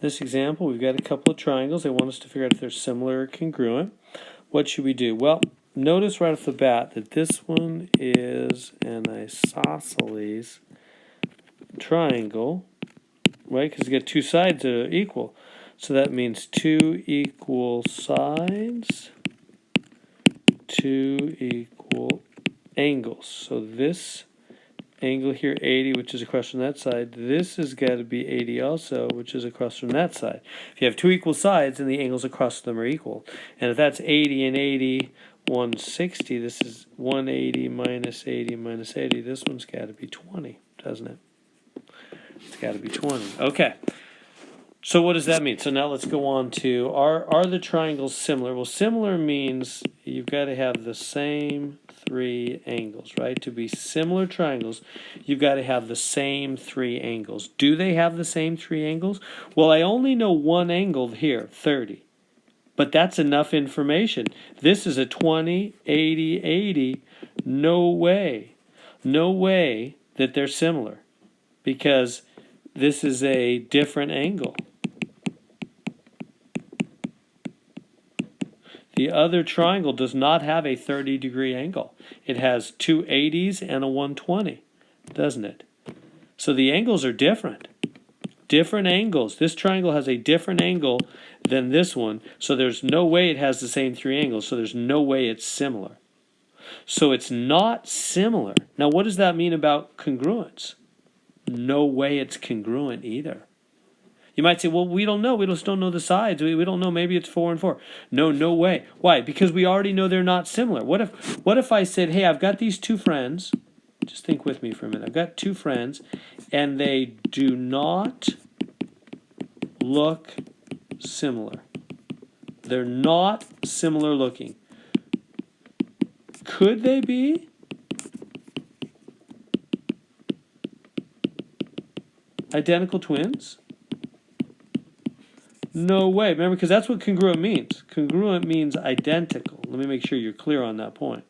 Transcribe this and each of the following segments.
This example, we've got a couple of triangles. They want us to figure out if they're similar or congruent. What should we do? Well, notice right off the bat that this one is an isosceles triangle, right? Because you got two sides that are equal. So that means two equal sides, two equal angles. So this angle here, 80, which is across from that side, this has got to be 80 also, which is across from that side. If you have two equal sides, then the angles across them are equal. And if that's 80 and 80, 160, this is 180 minus 80 minus 80. This one's got to be 20, doesn't it? It's got to be 20. Okay. So what does that mean? So now let's go on to, are the triangles similar? Well, similar means you've got to have the same three angles, right? To be similar triangles, you've got to have the same three angles. Do they have the same three angles? Well, I only know one angle here, 30. But that's enough information. This is a 20, 80, 80. No way. No way that they're similar, because this is a different angle. The other triangle does not have a 30-degree angle. It has two 80s and a 120, doesn't it? So the angles are different. Different angles. This triangle has a different angle than this one, so there's no way it has the same three angles, so there's no way it's similar. So it's not similar. Now, what does that mean about congruence? No way it's congruent either. You might say, well, we don't know. We just don't know the sides. We don't know. Maybe it's 4 and 4. No, no way. Why? Because we already know they're not similar. What if I said, hey, I've got these two friends. Just think with me for a minute. I've got two friends, and they do not look similar. They're not similar looking. Could they be? Identical twins? No way. Remember, because that's what congruent means. Congruent means identical. Let me make sure you're clear on that point.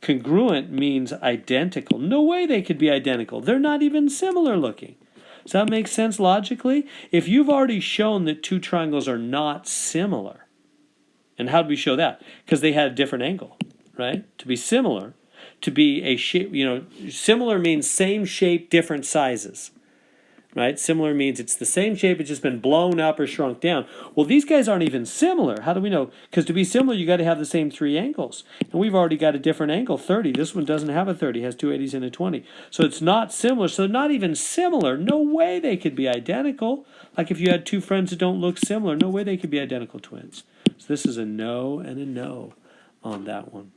Congruent means identical. No way they could be identical. They're not even similar looking. Does that make sense logically? If you've already shown that two triangles are not similar, and how did we show that? Because they had a different angle, right? To be similar, to be a shape, similar means same shape, different sizes. Right? Similar means it's the same shape, it's just been blown up or shrunk down. Well, these guys aren't even similar. How do we know? Because to be similar, you got to have the same three angles. And we've already got a different angle, 30. This one doesn't have a 30, it has two 80s and a 20. So it's not similar. So they're not even similar. No way they could be identical. Like if you had two friends that don't look similar, no way they could be identical twins. So this is a no and a no on that one.